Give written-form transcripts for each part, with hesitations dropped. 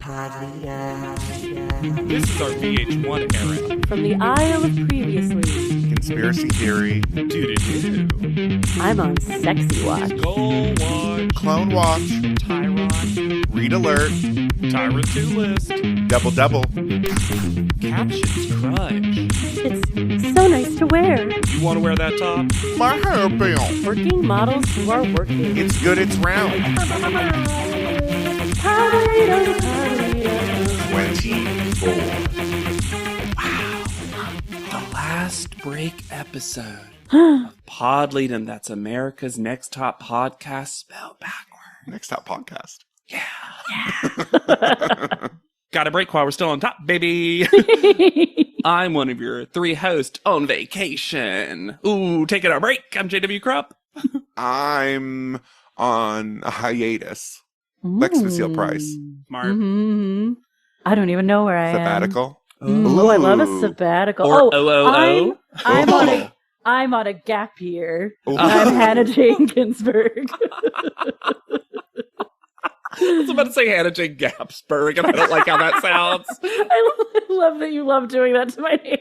This is our VH1 era. From the Isle of Previously. Conspiracy theory. Doo-doo-doo. I'm on Sexy Watch. Goal Watch. Clone watch. Tyron. Read alert. Tyra 2 list. Double. Captions crunch. It's so nice to wear. You want to wear that top? My hair bill. Working models who are working. It's good, it's round. 24. The last break episode of Pod Lead'em. That's America's Next Top Podcast spelled backward. Next top podcast. Yeah. Got a break while we're still on top, baby. I'm one of your three hosts on vacation. Ooh, taking a break. I'm JW Krupp. I'm on a hiatus. Lex Facile Price. Smart. Mm-hmm. I don't even know where I am. Sabbatical. Oh, I love a Ooh. sabbatical. Or I'm OOO. I'm on a gap year. Ooh. I'm Hannah Jane Ginsburg. I was about to say Hannah Jane Gapsburg, and I don't like how that sounds. I love that you love doing that to my name.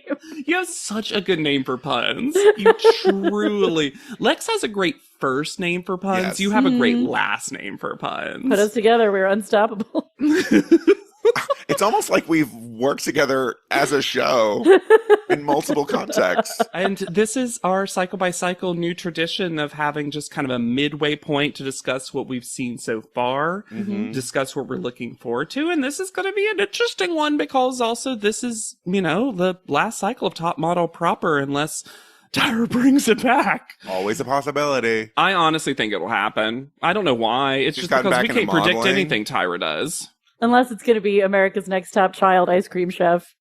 You have such a good name for puns. You truly. Lex has a great first name for puns. Yes. You have a great last name for puns. Put us together, we're unstoppable. It's almost like we've worked together as a show in multiple contexts. And this is our cycle by cycle new tradition of having just kind of a midway point to discuss what we've seen so far, discuss what we're looking forward to. And this is going to be an interesting one because also this is, the last cycle of Top Model proper unless Tyra brings it back. Always a possibility. I honestly think it'll happen. I don't know why. It's She's just gotten because we back into can't predict modeling. anything Tyra does. Unless it's going to be America's Next Top Child Ice Cream Chef.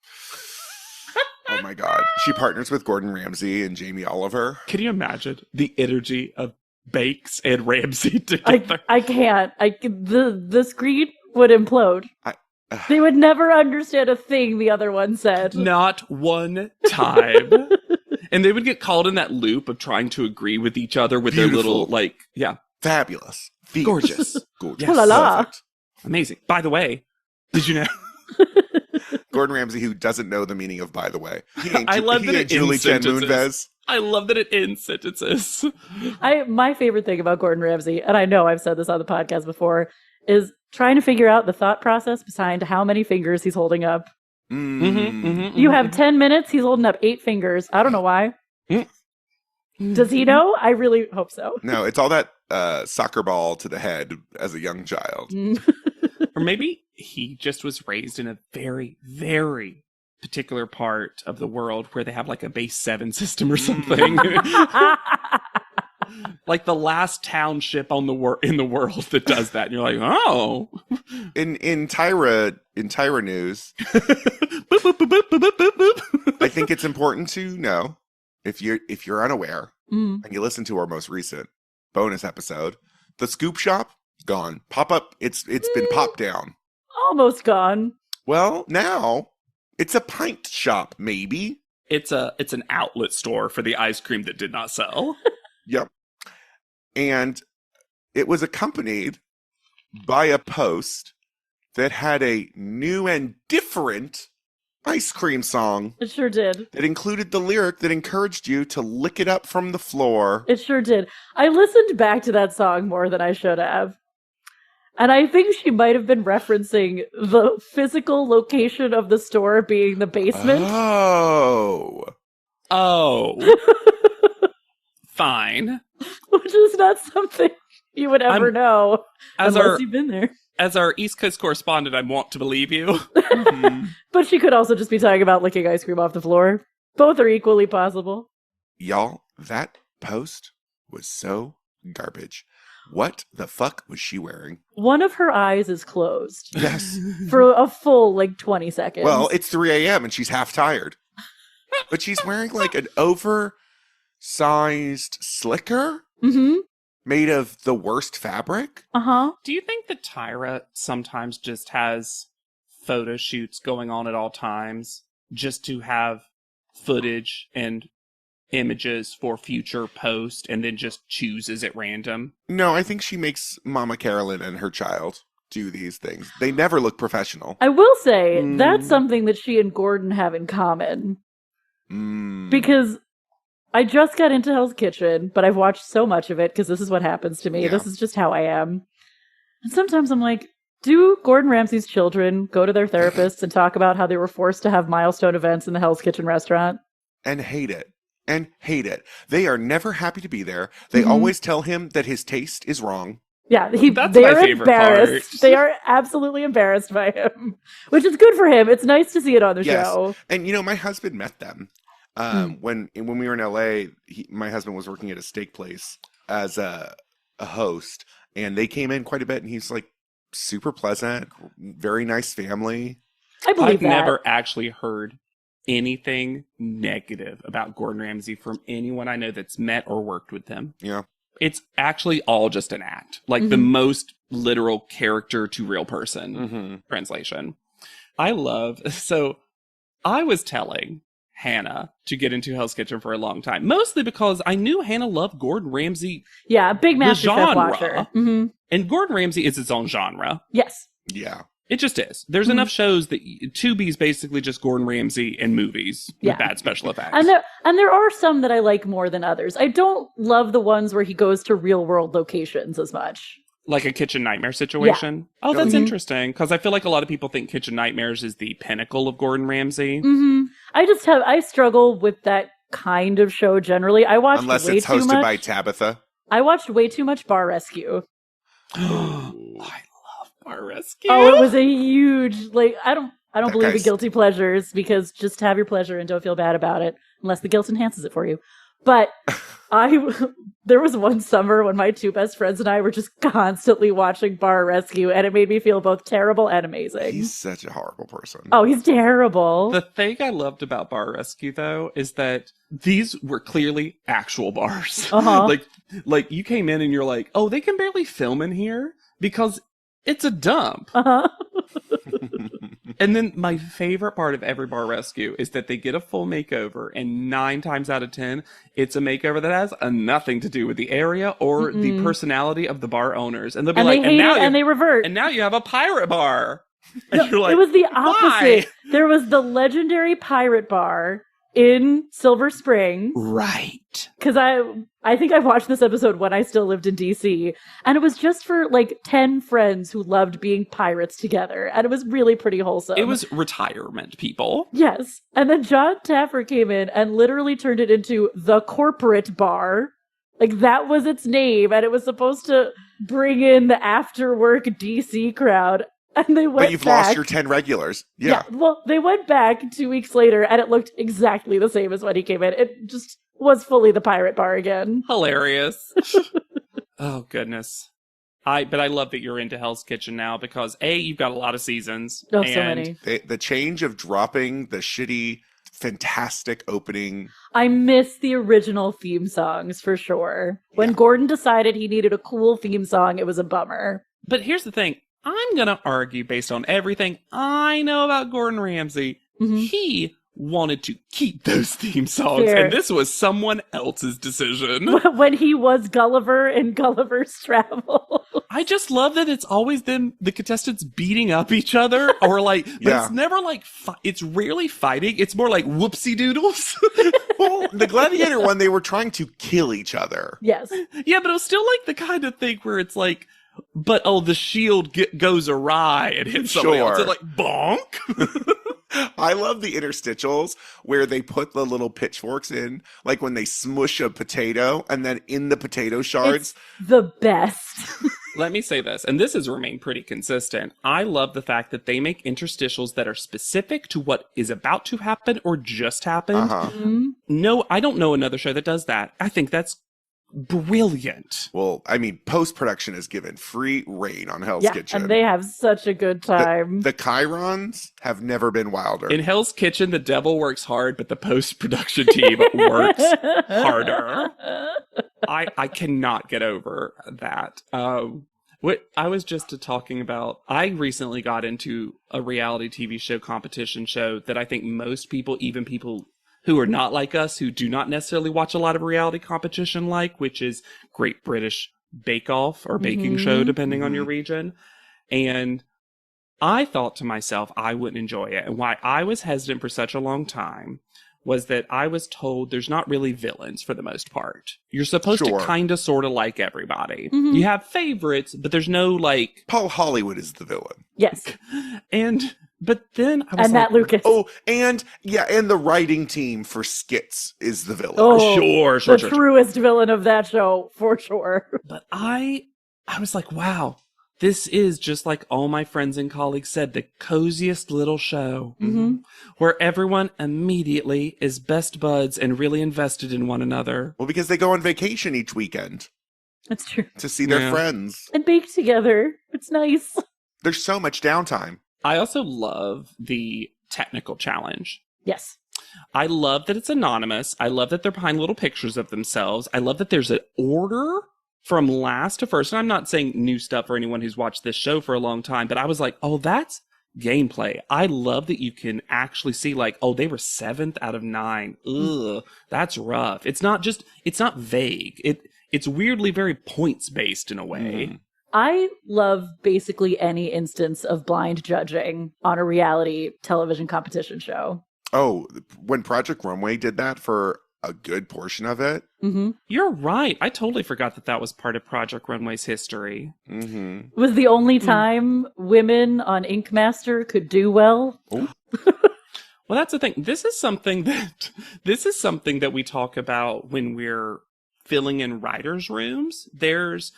Oh my God. She partners with Gordon Ramsay and Jamie Oliver. Can you imagine the energy of Bakes and Ramsay together? I can't. The screen would implode. I- They would never understand a thing the other one said. Not one time. And they would get called in that loop of trying to agree with each other with Beautiful. their little, Fabulous. Feet. gorgeous. Gorgeous. Yes. La la. Perfect. Amazing. By the way, did you know? Gordon Ramsay, who doesn't know the meaning of "by the way," I love that it Julie ends Chen sentences. Moonves. I love that it ends sentences. My favorite thing about Gordon Ramsay, and I know I've said this on the podcast before, is trying to figure out the thought process behind how many fingers he's holding up. You have 10 minutes, he's holding up 8 fingers. I don't know why. Does he know? I really hope so. No, it's all that soccer ball to the head as a young child. Or maybe he just was raised in a very, very particular part of the world where they have like a base 7 system or something. Like the last township in the world that does that. And you're like, oh. In Tyra news, Boop, boop, boop, boop, boop, boop, boop. I think it's important to know if you're unaware Mm. and you listen to our most recent bonus episode, the scoop shop gone. Pop up. It's been popped down. Almost gone. Well, now it's a pint shop, maybe. It's an outlet store for the ice cream that did not sell. Yep. And it was accompanied by a post that had a new and different ice cream song It sure did. that included the lyric that encouraged you to lick it up from the floor. It sure did. I listened back to that song more than I should have. And I think she might have been referencing the physical location of the store being the basement. Oh. Oh. Fine. Which is not something you would ever know As unless our you've been there. as our East Coast correspondent, I want to believe you. But she could also just be talking about licking ice cream off the floor. Both are equally possible. Y'all, that post was so garbage. What the fuck was she wearing? One of her eyes is closed Yes. for a full 20 seconds. Well, it's 3 a.m. and she's half tired. But she's wearing like an oversized slicker Mm-hmm. made of the worst fabric. Uh-huh. Do you think that Tyra sometimes just has photo shoots going on at all times just to have footage and images for future post and then just chooses at random? No, I think she makes Mama Carolyn and her child. do these things. They never look professional. I will say that's something that she and Gordon have in common. Because I just got into Hell's Kitchen, but I've watched so much of it because this is what happens to me. Yeah. This is just how I am. And sometimes I'm like, do Gordon Ramsay's children go to their therapists and talk about how they were forced to have milestone events in the Hell's Kitchen restaurant? And hate it. They are never happy to be there. They always tell him that his taste is wrong. Yeah, they're embarrassed. Part. They are absolutely embarrassed by him, which is good for him. It's nice to see it on the show. And my husband met them when we were in LA. My husband was working at a steak place as a host, and they came in quite a bit. And he's like super pleasant, very nice family. I've never actually heard anything negative about Gordon Ramsay from anyone I know that's met or worked with him. Yeah. It's actually all just an act. Like the most literal character to real person translation. I was telling Hannah to get into Hell's Kitchen for a long time. Mostly because I knew Hannah loved Gordon Ramsay. Yeah, big MasterChef watcher. And Gordon Ramsay is its own genre. Yes. Yeah. It just is. There's enough shows that Tubi's basically just Gordon Ramsay in movies with bad special effects. And there are some that I like more than others. I don't love the ones where he goes to real world locations as much. Like a Kitchen Nightmare situation? Yeah. Oh, that's interesting. Because I feel like a lot of people think Kitchen Nightmares is the pinnacle of Gordon Ramsay. I struggle with that kind of show generally. Unless it's hosted by Tabitha. I watched way too much Bar Rescue. Bar Rescue. Oh, it was a huge, I don't believe in guilty pleasures, because just have your pleasure and don't feel bad about it unless the guilt enhances it for you. But there was one summer when my two best friends and I were just constantly watching Bar Rescue, and it made me feel both terrible and amazing. He's such a horrible person. Oh, he's terrible. The thing I loved about Bar Rescue, though, is that these were clearly actual bars. Like you came in and you're like, oh, they can barely film in here because it's a dump. And then my favorite part of every Bar Rescue is that they get a full makeover, and 9 times out of 10, it's a makeover that has nothing to do with the area or the personality of the bar owners. And they'll be and they revert. And now you have a pirate bar. And you're like, it was the opposite. Why? There was the legendary pirate bar in Silver Spring. Right. Because I think I watched this episode when I still lived in DC, and it was just for 10 friends who loved being pirates together, and it was really pretty wholesome. It was retirement people. Yes. And then John Taffer came in and literally turned it into the corporate bar. That was its name, and it was supposed to bring in the after-work DC crowd. And they went But you've lost your 10 regulars. Yeah. Well, they went back 2 weeks later, and it looked exactly the same as when he came in. It just was fully the pirate bar again. Hilarious. Oh, goodness. But I love that you're into Hell's Kitchen now because, A, you've got a lot of seasons. Oh, so many. The change of dropping the shitty, fantastic opening. I miss the original theme songs, for sure. When Gordon decided he needed a cool theme song, it was a bummer. But here's the thing. I'm going to argue based on everything I know about Gordon Ramsay. He wanted to keep those theme songs, and this was someone else's decision. When he was Gulliver in Gulliver's Travel. I just love that it's always them, the contestants beating up each other, or but it's never it's rarely fighting. It's more like whoopsie doodles. Well, the Gladiator one, they were trying to kill each other. Yes. Yeah, but it was still the kind of thing where it's but the shield goes awry and hits somebody else. It's bonk. I love the interstitials where they put the little pitchforks in, like when they smush a potato, and then in the potato shards. It's the best. Let me say this, and this has remained pretty consistent. I love the fact that they make interstitials that are specific to what is about to happen or just happened. No, I don't know another show that does that. I think that's brilliant. Well, I mean, post-production is given free reign on Hell's Kitchen. And they have such a good time. The chyrons have never been wilder. In Hell's Kitchen, the devil works hard, but the post-production team works harder. I cannot get over that. What I was just talking about, I recently got into a reality TV show competition show that I think most people, even people who are not like us, who do not necessarily watch a lot of reality competition which is Great British Bake Off or Baking Show, depending on your region. And I thought to myself I wouldn't enjoy it. And why I was hesitant for such a long time was that I was told there's not really villains for the most part. You're supposed to kind of sort of like everybody. Mm-hmm. You have favorites, but there's no like... Paul Hollywood is the villain. Yes. But then I was and Matt Lucas. Oh, and the writing team for skits is the villain. Oh, sure. The truest villain of that show, for sure. But I was like, wow, this is just like all my friends and colleagues said, the coziest little show where everyone immediately is best buds and really invested in one another. Well, because they go on vacation each weekend. That's true. To see their friends. And bake together. It's nice. There's so much downtime. I also love the technical challenge. Yes. I love that it's anonymous. I love that they're behind little pictures of themselves. I love that there's an order from last to first. And I'm not saying new stuff for anyone who's watched this show for a long time, but I was like, oh, that's gameplay. I love that you can actually see like, oh, they were 7th out of 9. Ugh, that's rough. It's not vague. It's weirdly very points based in a way. I love basically any instance of blind judging on a reality television competition show. Oh, when Project Runway did that for a good portion of it. Mm-hmm. You're right. I totally forgot that was part of Project Runway's history. Mm-hmm. It was the only time women on Ink Master could do well. Well, that's the thing. This is something that we talk about when we're filling in writers' rooms. There's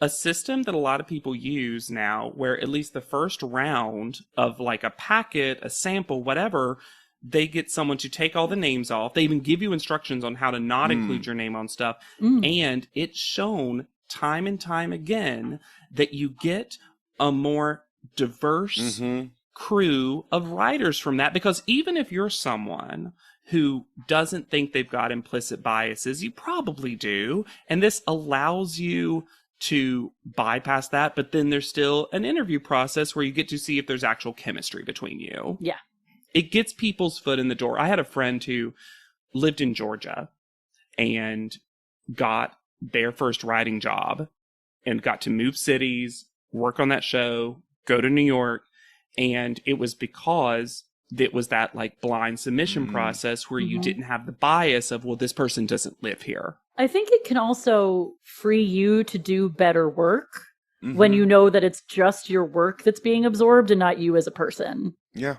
a system that a lot of people use now where at least the first round of like a packet, a sample, whatever, they get someone to take all the names off. They even give you instructions on how to not include your name on stuff. And it's shown time and time again that you get a more diverse crew of writers from that. Because even if you're someone who doesn't think they've got implicit biases, you probably do. And this allows you to bypass that, but then there's still an interview process where you get to see if there's actual chemistry between you. Yeah. It gets people's foot in the door. I had a friend who lived in Georgia and got their first writing job and got to move cities, work on that show, go to New York. And it was because it was that like blind submission process where you didn't have the bias of, well, this person doesn't live here. I think it can also free you to do better work when you know that it's just your work that's being absorbed and not you as a person. Yeah.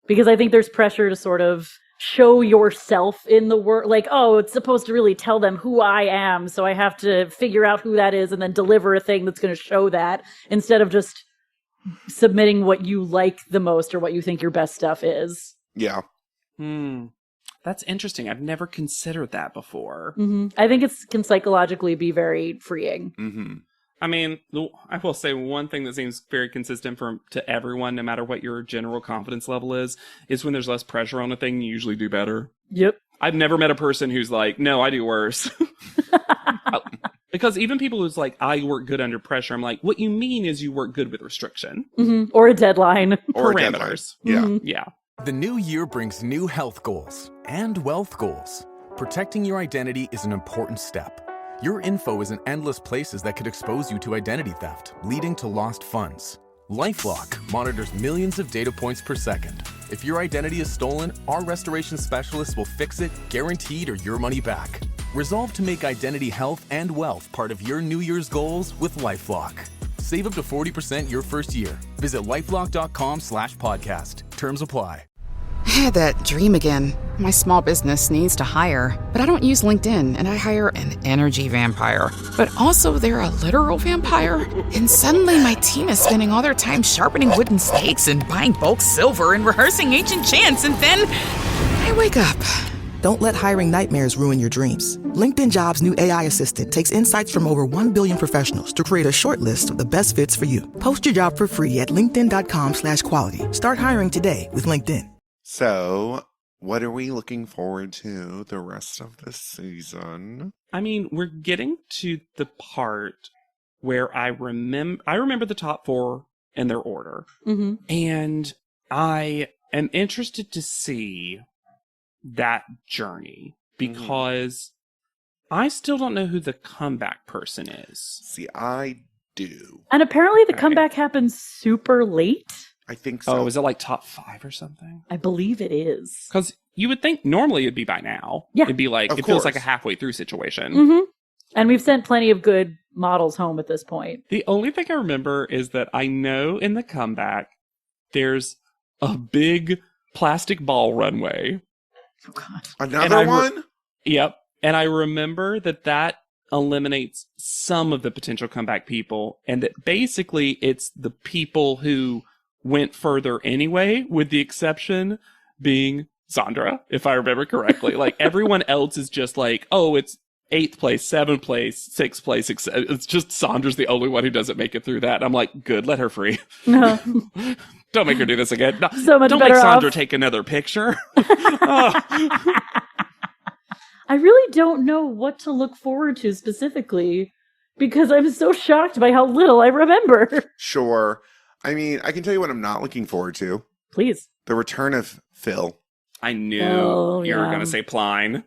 Because I think there's pressure to sort of show yourself in the work. Like, oh, it's supposed to really tell them who I am, so I have to figure out who that is and then deliver a thing that's going to show that, instead of just submitting what you like the most or what you think your best stuff is. Yeah. That's interesting. I've never considered that before. I think it can psychologically be very freeing. I mean, I will say one thing that seems very consistent to everyone, no matter what your general confidence level is when there's less pressure on a thing, you usually do better. Yep. I've never met a person who's like, no, I do worse. Because even people who's like, I work good under pressure, I'm like, what you mean is you work good with restriction. Or a deadline. Or parameters. Yeah. The new year brings new health goals and wealth goals. Protecting your identity is an important step. Your info is in endless places that could expose you to identity theft, leading to lost funds. LifeLock monitors millions of data points per second. If your identity is stolen, our restoration specialists will fix it, guaranteed, or your money back. Resolve to make identity health and wealth part of your New Year's goals with LifeLock. Save up to 40% your first year. Visit lifelock.com/podcast. Terms apply. I had that dream again. My small business needs to hire, but I don't use LinkedIn, and I hire an energy vampire. But also they're a literal vampire. And suddenly my team is spending all their time sharpening wooden stakes and buying bulk silver and rehearsing ancient chants, and then I wake up. Don't let hiring nightmares ruin your dreams. LinkedIn Jobs' new AI assistant takes insights from over 1 billion professionals to create a short list of the best fits for you. Post your job for free at linkedin.com/quality. Start hiring today with LinkedIn. So, what are we looking forward to the rest of this season? I mean, we're getting to the part where I remember the top 4 in their order. And I am interested to see that journey because I still don't know who the comeback person is. See, I do. And apparently the comeback happens super late. I think so. Oh, is it like top 5 or something? I believe it is. Because you would think normally it'd be by now. Yeah. It'd be like, Of it feels like course. a halfway through situation. Mm-hmm. And we've sent plenty of good models home at this point. The only thing I remember is that I know in the comeback, there's a big plastic ball runway. Oh, God. Another one? Yep. And I remember that eliminates some of the potential comeback people, and that basically it's the people who went further anyway, with the exception being Sandra, if I remember correctly. Like, everyone else is just like, oh, it's 8th place, 7th place, 6th place. It's just Sandra's the only one who doesn't make it through that. And I'm like, good, let her free. No. Don't make her do this again. No, So much don't better make Sandra off. take another picture. Oh. I really don't know what to look forward to specifically because I'm so shocked by how little I remember. Sure. I mean, I can tell you what I'm not looking forward to. Please. The return of Phil. I knew you were yeah. going to say Pline.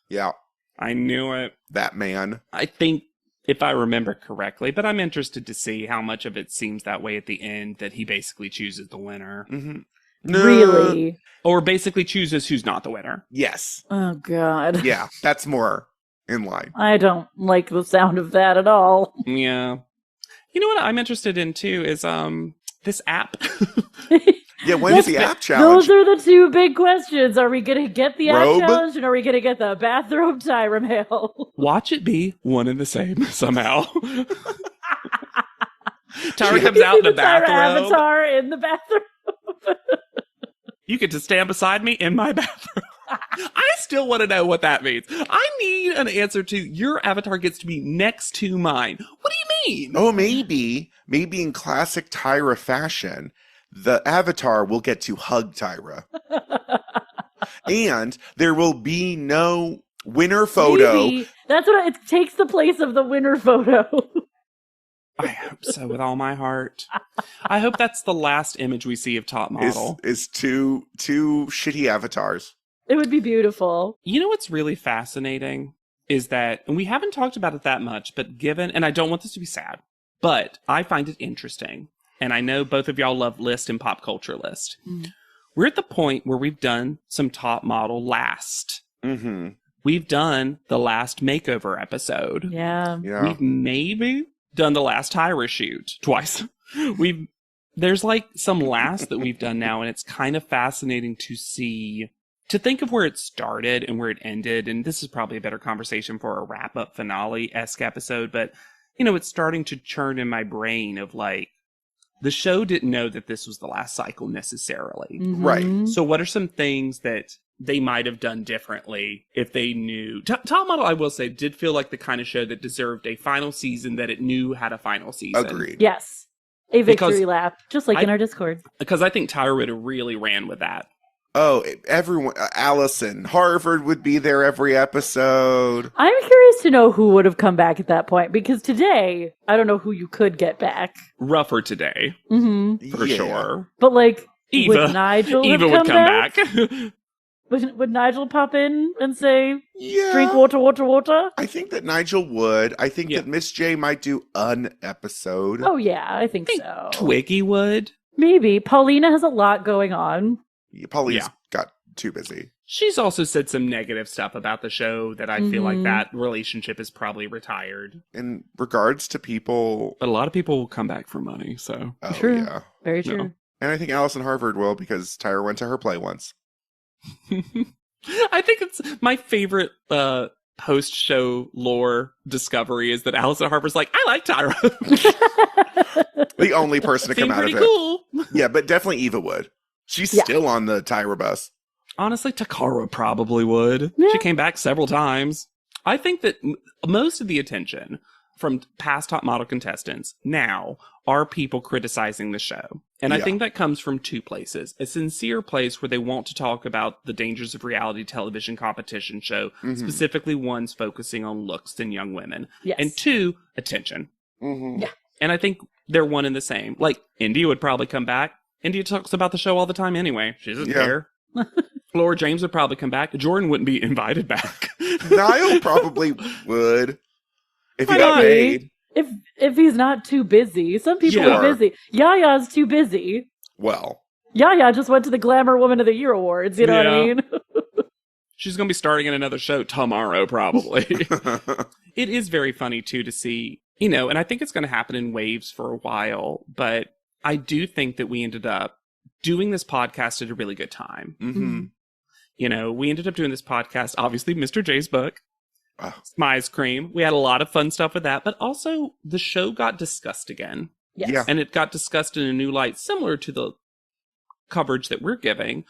Yeah, I knew it. that man. I think, if I remember correctly, but I'm interested to see how much of it seems that way at the end, that he basically chooses the winner. Mm-hmm. Really? Or basically chooses who's not the winner. Yes. Oh, God. Yeah, that's more in line. I don't like the sound of that at all. Yeah. You know what I'm interested in, too, is this app. Yeah, when is the app challenge? Those are the two big questions. Are we going to get the app Robe? challenge and are we going to get the bathrobe Tyra mail? Watch it be one and the same, somehow. Tyra You comes out in the a Tyra bathrobe. avatar in the bathroom. You get to stand beside me in my bathroom. I still want to know what that means. I need an answer to your avatar gets to be next to mine. What do you mean? Oh, maybe in classic Tyra fashion, the avatar will get to hug Tyra. And there will be no winner photo. Maybe. That's what it takes the place of the winner photo. I hope so with all my heart. I hope that's the last image we see of Top Model. Is two shitty avatars. It would be beautiful. You know what's really fascinating is that, and we haven't talked about it that much, but given, and I don't want this to be sad, but I find it interesting. And I know both of y'all love List and Pop Culture List. Mm. We're at the point where we've done some Top Model last. Mm-hmm. We've done the last makeover episode. Yeah. Yeah. We've maybe done the last Tyra shoot twice. There's like some last that we've done now, and it's kind of fascinating to think of where it started and where it ended. And this is probably a better conversation for a wrap-up finale-esque episode, but you know, it's starting to churn in my brain of like, the show didn't know that this was the last cycle necessarily. Mhm. Right. So what are some things that they might have done differently if they knew? Top Model, I will say, did feel like the kind of show that deserved a final season that it knew had a final season. Agreed. Yes. A victory Because lap, just like in our Discord. Because I think Tyra would have really ran with that. Oh, everyone. Allison Harvard would be there every episode. I'm curious to know who would have come back at that point, because today, I don't know who you could get back. Rougher today, Mm-hmm. for Yeah. sure. But like, Eva. would Nigel Eva have would come come back? back. Would Nigel pop in and say, Yeah. drink water, water, water? I think that Nigel would. I think Yeah. that Miss J might do an episode. Oh yeah, I think think so. Twiggy would. Maybe. Paulina has a lot going on. Pauline's Yeah. got too busy. She's also said some negative stuff about the show that I feel like Mhm. that relationship is probably retired. In regards to people, But a lot of people will come back for money, so. oh True. yeah. Very No. true. And I think Allison Harvard will, because Tyra went to her play once. I think it's my favorite post-show lore discovery is that Allison Harper's like, I like Tyra. The only person to Seemed come out of pretty it. cool. Yeah, but definitely Eva would. She's Yeah. still on the Tyra bus. Honestly, Takara probably would. Yeah. She came back several times. I think that most of the attention from past Top Model contestants now are people criticizing the show. And I Yeah. think that comes from two places. A sincere place where they want to talk about the dangers of reality television competition show, Mhm. specifically ones focusing on looks and young women. Yes. And two, attention. Mm-hmm. Yeah. And I think they're one and the same. Like, India would probably come back. India talks about the show all the time anyway. She doesn't Yeah. care. Laura James would probably come back. Jordan wouldn't be invited back. Niall probably would if he Why got not? paid. if he's not too busy. Some people are busy. Yaya's too busy. Well, Yaya just went to the Glamour Woman of the Year awards. You know what I mean? She's going to be starting in another show tomorrow, probably. It is very funny, too, to see, you know, and I think it's going to happen in waves for a while, but I do think that we ended up doing this podcast at a really good time. mm-hmm. You know, we ended up doing this podcast, obviously, Mr. J's book, Smize Cream. We had a lot of fun stuff with that, but also the show got discussed again. Yes. Yeah. And it got discussed in a new light, similar to the coverage that we're giving.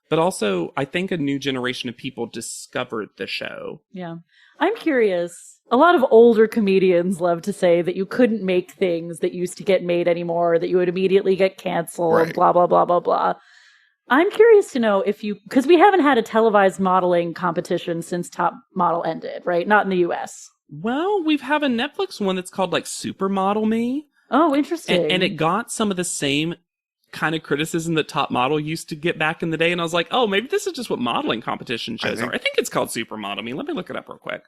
But also, I think a new generation of people discovered the show. Yeah. I'm curious. A lot of older comedians love to say that you couldn't make things that used to get made anymore, that you would immediately get canceled, blah, blah, blah, blah, blah. I'm curious to know if because we haven't had a televised modeling competition since Top Model ended, right? Not in the US. Well, we have a Netflix one that's called like Supermodel Me. Oh, interesting. And it got some of the same kind of criticism that Top Model used to get back in the day. And I was like, oh, maybe this is just what modeling competition shows are. I think it's called Supermodel Me. Let me look it up real quick.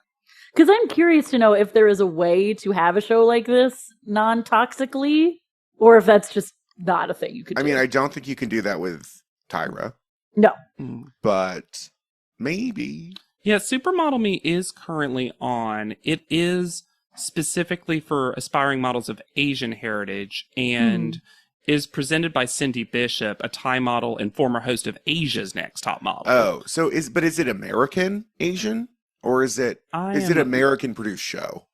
Because I'm curious to know if there is a way to have a show like this non-toxically, or if that's just not a thing you could do. I mean, I don't think you can do that with Tyra. No. But maybe. Yeah, Supermodel Me is currently on. It is specifically for aspiring models of Asian heritage and is presented by Cindy Bishop, a Thai model and former host of Asia's Next Top Model. Oh, so is it American Asian? Or is it an American produced show?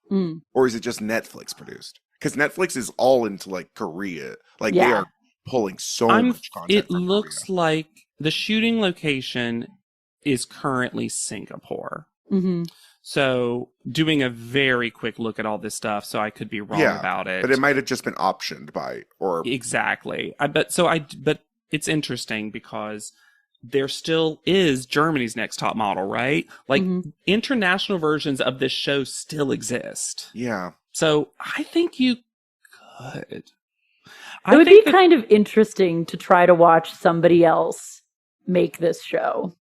Or is it just Netflix produced? Because Netflix is all into like Korea. Like they are pulling so much content. It looks like the shooting location is currently Singapore. Mm-hmm. So doing a very quick look at all this stuff, so I could be wrong about it. But it might have just been optioned by exactly. But it's interesting because there still is Germany's Next Top Model, right? Like international versions of this show still exist. Yeah. So I think you could. It would be kind of interesting to try to watch somebody else make this show.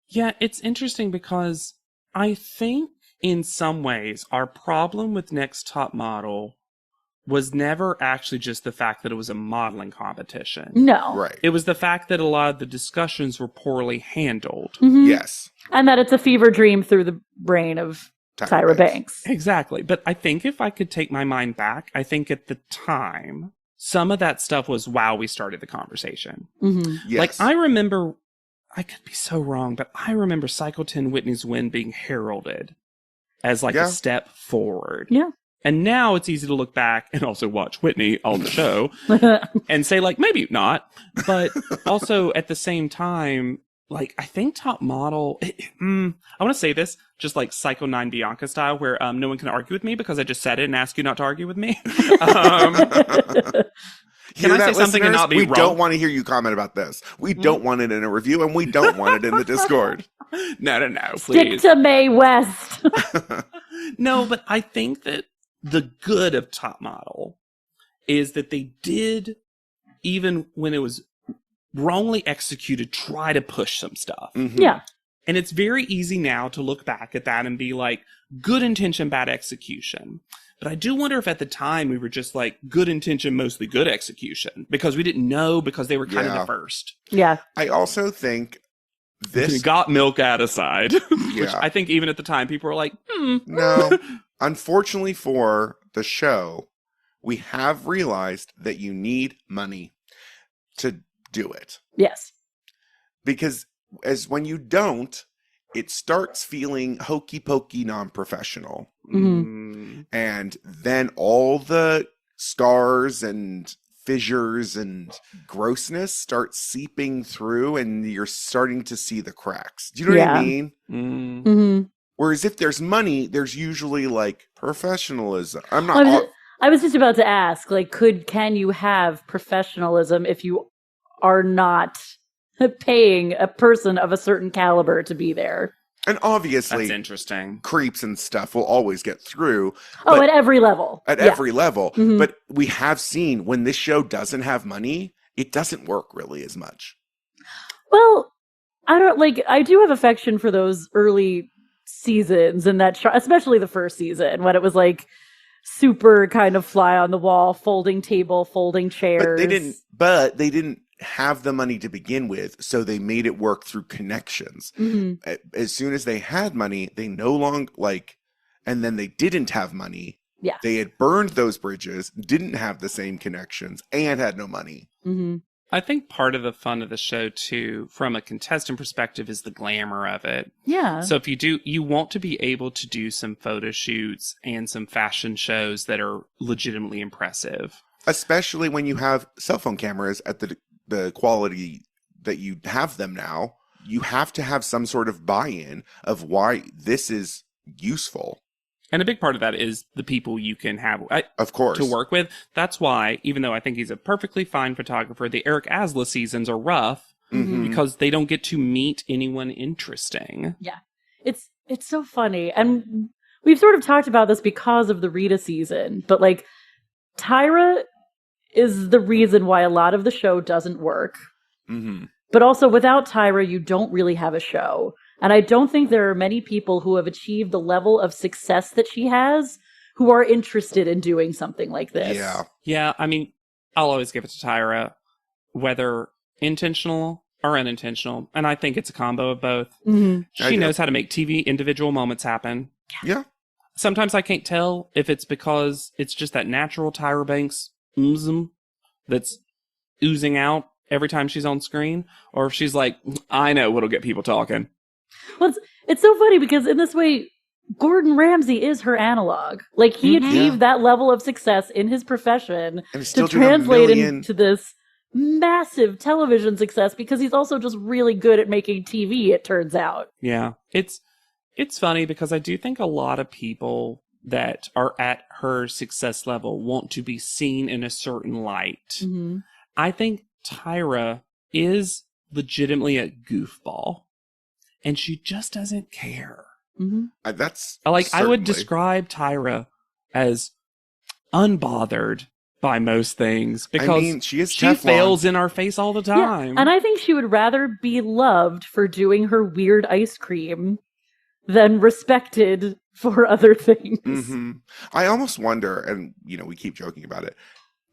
Yeah, it's interesting because I think in some ways our problem with Next Top Model was never actually just the fact that it was a modeling competition. No. Right. It was the fact that a lot of the discussions were poorly handled. Yes. And that it's a fever dream through the brain of Tyra Banks. Exactly. But I think if I could take my mind back, I think at the time, some of that stuff was wow, we started the conversation. Yes. Like, I remember, I could be so wrong, but I remember Cycle 10 Whitney's win being heralded as like a step forward. Yeah. And now it's easy to look back and also watch Whitney on the show and say, like, maybe not. But also at the same time, like, I think Top Model, I want to say this just like Psycho 9 Bianca style, where no one can argue with me because I just said it and asked you not to argue with me. Can I say something and not be wrong? We don't want to hear you comment about this. We don't want it in a review, and we don't want it in the Discord. No, please. Stick to Mae West. No, but I think that the good of Top Model is that they did, even when it was wrongly executed, try to push some stuff. Yeah. And it's very easy now to look back at that and be like, good intention, bad execution. But I do wonder if at the time we were just like, good intention, mostly good execution. Because we didn't know, because they were kind of the first. Yeah. I also think this... got milk out aside. Yeah. Which I think even at the time, people were like, No. Unfortunately for the show, we have realized that you need money to do it. Yes. Because when you don't, it starts feeling hokey pokey non-professional. And then all the stars and fissures and grossness start seeping through, and you're starting to see the cracks. Do you know what I mean? Whereas if there's money, there's usually like professionalism. I was just about to ask, like, can you have professionalism if you are not paying a person of a certain caliber to be there? And obviously, that's interesting. Creeps and stuff will always get through. Oh, at every level. At every level. But we have seen when this show doesn't have money, it doesn't work really as much. Well, I do have affection for those early seasons and that, especially the first season when it was like super kind of fly on the wall, folding table, folding chairs. But they didn't have the money to begin with, so they made it work through connections. Mm-hmm. As soon as they had money, they no longer and then they didn't have money. Yeah. They had burned those bridges, didn't have the same connections, and had no money. Mm-hmm. I think part of the fun of the show, too, from a contestant perspective, is the glamour of it. Yeah. So if you want to be able to do some photo shoots and some fashion shows that are legitimately impressive. Especially when you have cell phone cameras at the quality that you have them now, you have to have some sort of buy-in of why this is useful. And a big part of that is the people you can have, of course, to work with. That's why, even though I think he's a perfectly fine photographer, the Eric Asla seasons are rough because they don't get to meet anyone interesting. Yeah. It's so funny. And we've sort of talked about this because of the Rita season, but like Tyra is the reason why a lot of the show doesn't work. Mm-hmm. But also without Tyra, you don't really have a show. And I don't think there are many people who have achieved the level of success that she has who are interested in doing something like this. Yeah. Yeah, I mean, I'll always give it to Tyra, whether intentional or unintentional. And I think it's a combo of both. Mm-hmm. She knows how to make TV individual moments happen. Yeah. Sometimes I can't tell if it's because it's just that natural Tyra Banks that's oozing out every time she's on screen, or if she's like, I know what'll get people talking. Well, it's so funny because in this way, Gordon Ramsay is her analog. Like, he achieved that level of success in his profession and still to translate into this massive television success because he's also just really good at making TV, it turns out. Yeah. It's funny because I do think a lot of people that are at her success level want to be seen in a certain light. Mm-hmm. I think Tyra is legitimately a goofball. And she just doesn't care. Mm-hmm. That's I would certainly describe Tyra as unbothered by most things because she is she Teflon. fails in our face all the time. Yeah, and I think she would rather be loved for doing her weird ice cream than respected for other things. Mm-hmm. I almost wonder, and we keep joking about it,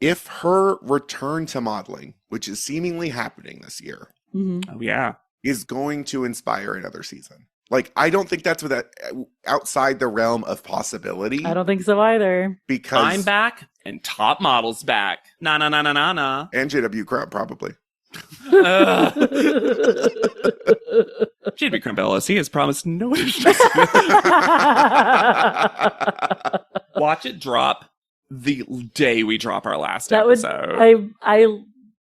if her return to modeling, which is seemingly happening this year, oh yeah, is going to inspire another season. Like, I don't think that's outside the realm of possibility. I don't think so either. Because I'm back and Top Model's back. Na na na na na na. And JW Crump probably. JW Crump LLC has promised no additional. Watch it drop the day we drop our last episode.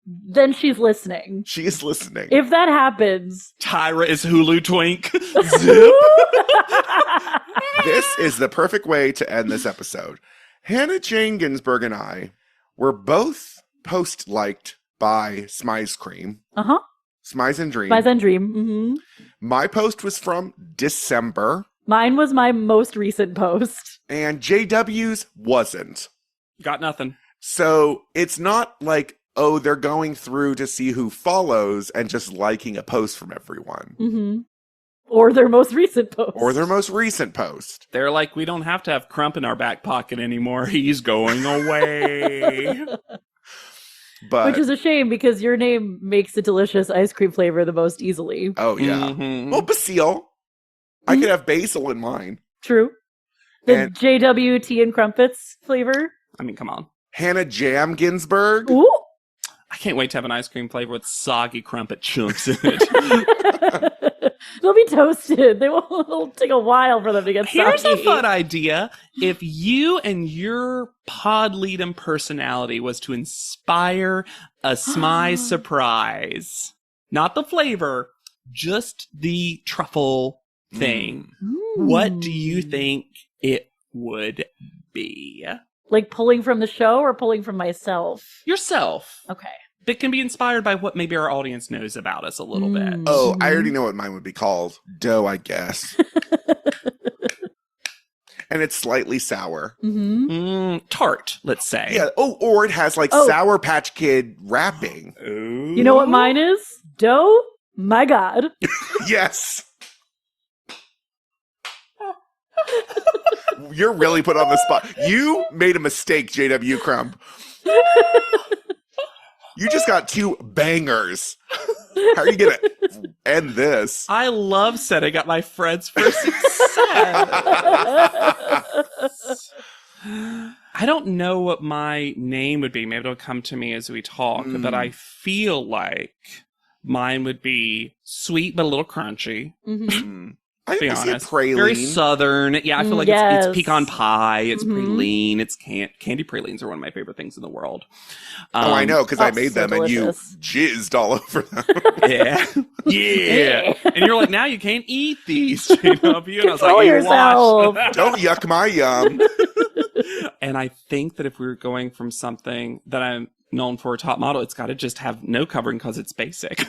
Then she's listening. She is listening. If that happens, Tyra is Hulu Twink. Zip. This is the perfect way to end this episode. Hannah Jane Ginsburg and I were both post-liked by Smize Cream. Uh-huh. Smize and Dream. Smize and Dream. Mm-hmm. My post was from December. Mine was my most recent post. And JW's wasn't. Got nothing. So it's not like, oh, they're going through to see who follows and just liking a post from everyone. Mm-hmm. Or their most recent post. They're like, we don't have to have Crump in our back pocket anymore. He's going away. Which is a shame because your name makes a delicious ice cream flavor the most easily. Oh, yeah. Mm-hmm. Well, basil. I could have basil in mine. True. The JWT and crumpets flavor. I mean, come on. Hannah Jam Ginsburg. Ooh. I can't wait to have an ice cream flavor with soggy crumpet chunks in it. They'll be toasted. It'll take a while for them to get soggy. Here's a fun idea. If you and your pod lead personality was to inspire a Smize surprise, not the flavor, just the truffle thing, what do you think it would be? Like pulling from the show or pulling from myself? Yourself. Okay. That can be inspired by what maybe our audience knows about us a little bit. Oh, I already know what mine would be called. Dough, I guess. And it's slightly sour. Tart, let's say. Yeah. Oh, or it has like Sour Patch Kid wrapping. Ooh. You know what mine is? Dough? My God. Yes. You're really put on the spot. You made a mistake, JW Crump. You just got 2 bangers. How are you going to end this? I love setting up my friends for success. I don't know what my name would be. Maybe it'll come to me as we talk, but I feel like mine would be sweet but a little crunchy. I think I see a praline. Very southern. Yeah, I feel like it's pecan pie. It's praline. It's candy pralines are one of my favorite things in the world. I know, because I made them delicious. and you jizzed all over them. Yeah. And you're like, now you can't eat these. You know, and I was like, yourself. Don't yuck my yum. And I think that if we were going from something that I'm known for a top model, it's got to just have no covering because it's basic.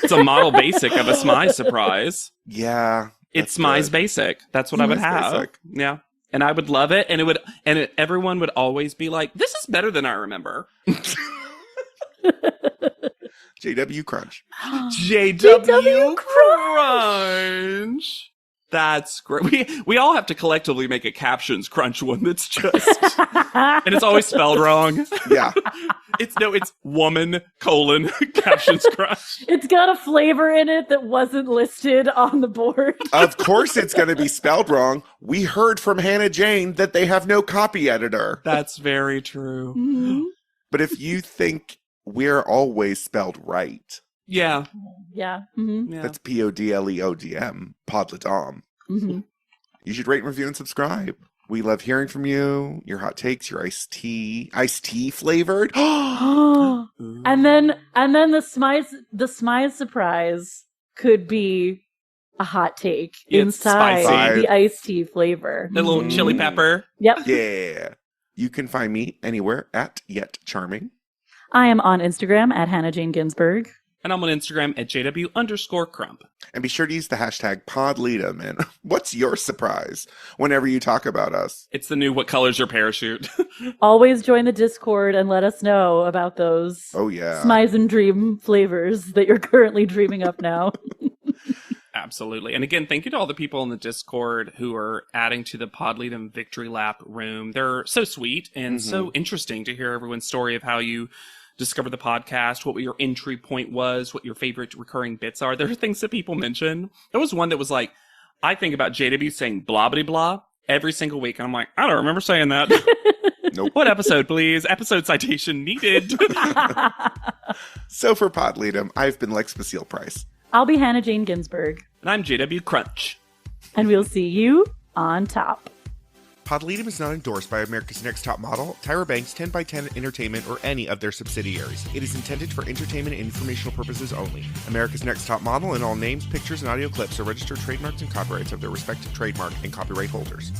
It's a model basic of a Smy's surprise. Yeah. It's Smy's basic. That's what I would have. Basic. Yeah. And I would love it. And everyone would always be like, this is better than I remember. JW Crunch. JW Crunch. That's great. We all have to collectively make a captions crunch one that's just, and it's always spelled wrong. Yeah. It's woman : captions crunch. It's got a flavor in it that wasn't listed on the board. Of course it's going to be spelled wrong. We heard from Hannah Jane that they have no copy editor. That's very true. Mm-hmm. But if you think we're always spelled right. Yeah. Yeah. That's PODLEODM, Podledom. You should rate, review, and subscribe. We love hearing from you, your hot takes, your iced tea flavored. and then the Smy's surprise could be a hot take inside the iced tea flavor. A little chili pepper. Yep. Yeah. You can find me anywhere at Yet Charming. I am on Instagram at Hannah Jane Ginsburg. And I'm on Instagram at JW_Crump. And be sure to use the hashtag PodLeadum. And what's your surprise whenever you talk about us? It's the new what color's your parachute? Always join the Discord and let us know about those Smy's and Dream flavors that you're currently dreaming up now. Absolutely. And again, thank you to all the people in the Discord who are adding to the Podleadum Victory Lap room. They're so sweet and so interesting to hear everyone's story of how you discover the podcast, what your entry point was, what your favorite recurring bits are. There are things that people mention. There was one that was like, I think about JW saying blah blah blah every single week. And I'm like, I don't remember saying that. Nope. What episode, please? Episode citation needed. So for Podleadum, I've been Lex Basile Price. I'll be Hannah Jane Ginsburg. And I'm JW Crunch. And we'll see you on top. Podleadum is not endorsed by America's Next Top Model, Tyra Banks, 10x10 Entertainment, or any of their subsidiaries. It is intended for entertainment and informational purposes only. America's Next Top Model and all names, pictures, and audio clips are registered trademarks and copyrights of their respective trademark and copyright holders.